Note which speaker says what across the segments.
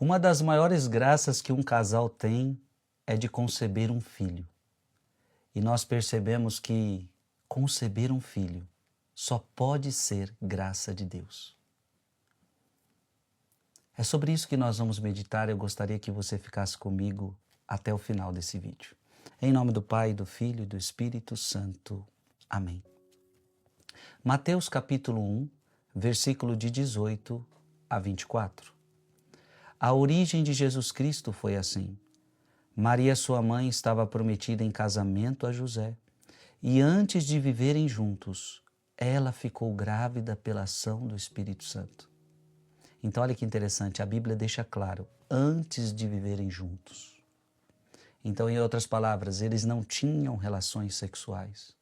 Speaker 1: Uma das maiores graças que um casal tem é de conceber um filho. E nós percebemos que conceber um filho só pode ser graça de Deus. É sobre isso que nós vamos meditar. Eu gostaria que você ficasse comigo até o final desse vídeo. Em nome do Pai, do Filho e do Espírito Santo. Amém. Mateus capítulo 1, versículo de 18 a 24. A origem de Jesus Cristo foi assim. Maria, sua mãe, estava prometida em casamento a José, e antes de viverem juntos, ela ficou grávida pela ação do Espírito Santo. Então, olha que interessante, a Bíblia deixa claro, antes de viverem juntos. Então, em outras palavras, eles não tinham relações sexuais.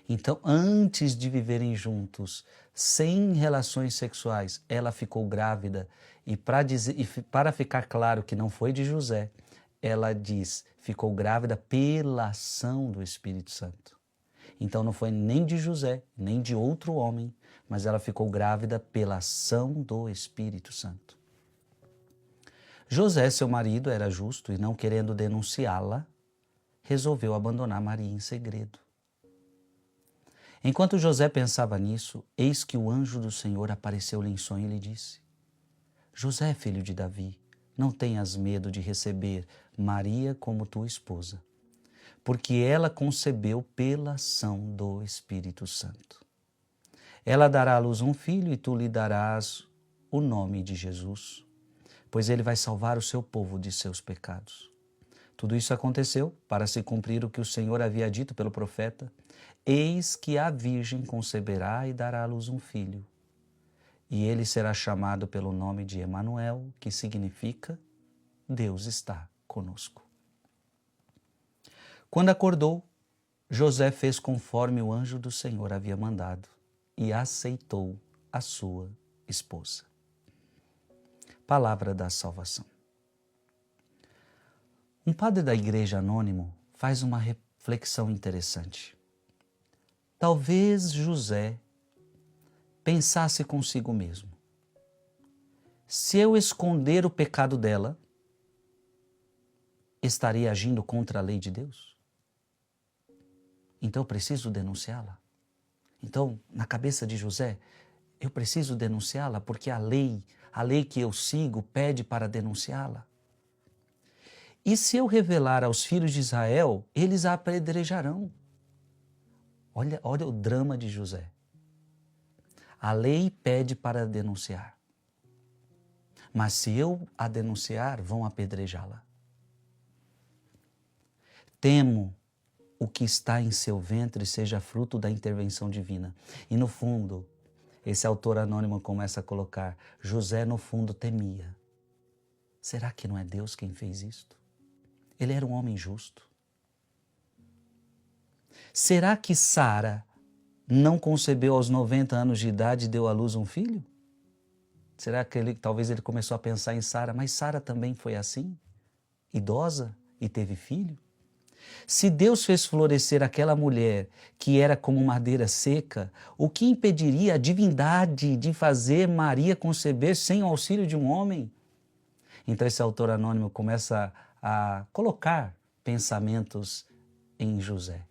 Speaker 1: Então, antes de viverem juntos, sem relações sexuais, ela ficou grávida. E para ficar claro que não foi de José, ela diz, ficou grávida pela ação do Espírito Santo. Então, não foi nem de José, nem de outro homem, mas ela ficou grávida pela ação do Espírito Santo. José, seu marido, era justo e, não querendo denunciá-la, resolveu abandonar Maria em segredo. Enquanto José pensava nisso, eis que o anjo do Senhor apareceu-lhe em sonho e lhe disse: José, filho de Davi, não tenhas medo de receber Maria como tua esposa, porque ela concebeu pela ação do Espírito Santo. Ela dará à luz um filho e tu lhe darás o nome de Jesus, pois ele vai salvar o seu povo de seus pecados. Tudo isso aconteceu para se cumprir o que o Senhor havia dito pelo profeta: eis que a virgem conceberá e dará à luz um filho, e ele será chamado pelo nome de Emanuel, que significa Deus está conosco. Quando acordou, José fez conforme o anjo do Senhor havia mandado e aceitou a sua esposa. Palavra da salvação. Um padre da igreja anônimo faz uma reflexão interessante. Talvez José pensasse consigo mesmo: se eu esconder o pecado dela, estaria agindo contra a lei de Deus? Então eu preciso denunciá-la. Então, na cabeça de José, eu preciso denunciá-la porque a lei que eu sigo pede para denunciá-la. E se eu revelar aos filhos de Israel, eles a apedrejarão. Olha o drama de José. A lei pede para denunciar. Mas se eu a denunciar, vão apedrejá-la. Temo o que está em seu ventre seja fruto da intervenção divina. E no fundo, esse autor anônimo começa a colocar, José no fundo temia. Será que não é Deus quem fez isto? Ele era um homem justo. Será que Sara não concebeu aos 90 anos de idade e deu à luz um filho? Será que talvez ele começou a pensar em Sara, mas Sara também foi assim? Idosa e teve filho? Se Deus fez florescer aquela mulher que era como madeira seca, o que impediria a divindade de fazer Maria conceber sem o auxílio de um homem? Então esse autor anônimo começa a colocar pensamentos em José.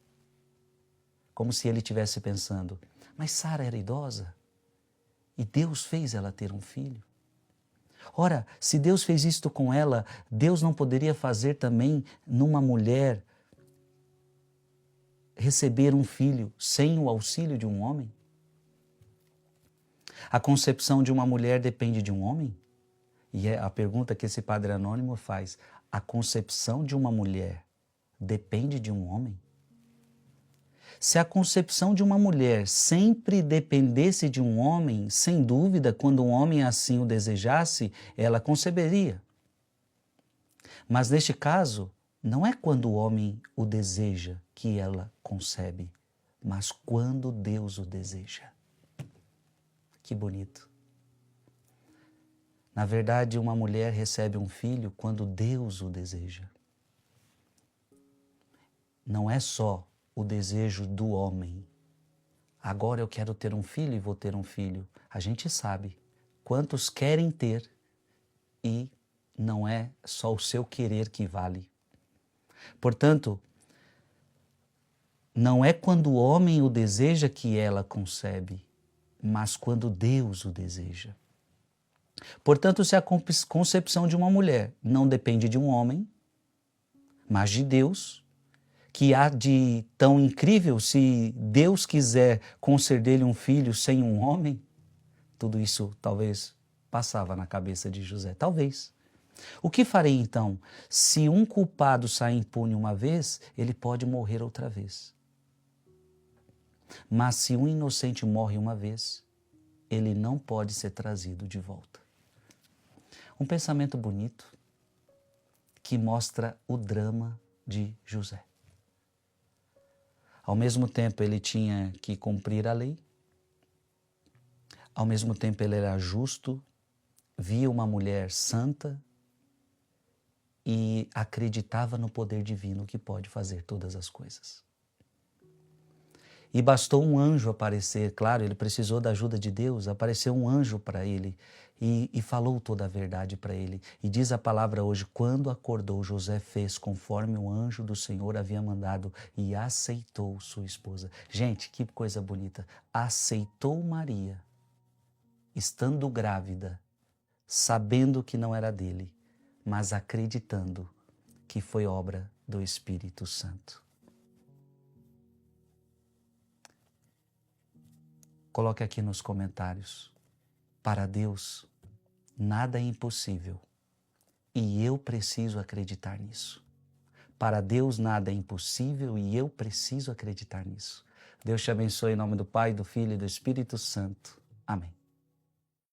Speaker 1: Como se ele estivesse pensando, mas Sara era idosa e Deus fez ela ter um filho. Ora, se Deus fez isto com ela, Deus não poderia fazer também numa mulher receber um filho sem o auxílio de um homem? A concepção de uma mulher depende de um homem? E é a pergunta que esse padre anônimo faz. A concepção de uma mulher depende de um homem? Se a concepção de uma mulher sempre dependesse de um homem, sem dúvida, quando um homem assim o desejasse, ela conceberia. Mas neste caso, não é quando o homem o deseja que ela concebe, mas quando Deus o deseja. Que bonito. Na verdade, uma mulher recebe um filho quando Deus o deseja. Não é só o desejo do homem. Agora eu quero ter um filho e vou ter um filho. A gente sabe quantos querem ter e não é só o seu querer que vale. Portanto, não é quando o homem o deseja que ela concebe, mas quando Deus o deseja. Portanto, se a concepção de uma mulher não depende de um homem, mas de Deus, que há de tão incrível se Deus quiser conceder-lhe um filho sem um homem? Tudo isso talvez passava na cabeça de José, talvez. O que farei então? Se um culpado sai impune uma vez, ele pode morrer outra vez. Mas se um inocente morre uma vez, ele não pode ser trazido de volta. Um pensamento bonito que mostra o drama de José. Ao mesmo tempo ele tinha que cumprir a lei, ao mesmo tempo ele era justo, via uma mulher santa e acreditava no poder divino que pode fazer todas as coisas. E bastou um anjo aparecer, claro, ele precisou da ajuda de Deus, apareceu um anjo para ele e falou toda a verdade para ele. E diz a palavra hoje, quando acordou, José fez conforme o anjo do Senhor havia mandado e aceitou sua esposa. Gente, que coisa bonita. Aceitou Maria, estando grávida, sabendo que não era dele, mas acreditando que foi obra do Espírito Santo. Coloque aqui nos comentários. Para Deus, nada é impossível. E eu preciso acreditar nisso. Para Deus, nada é impossível e eu preciso acreditar nisso. Deus te abençoe em nome do Pai, do Filho e do Espírito Santo. Amém.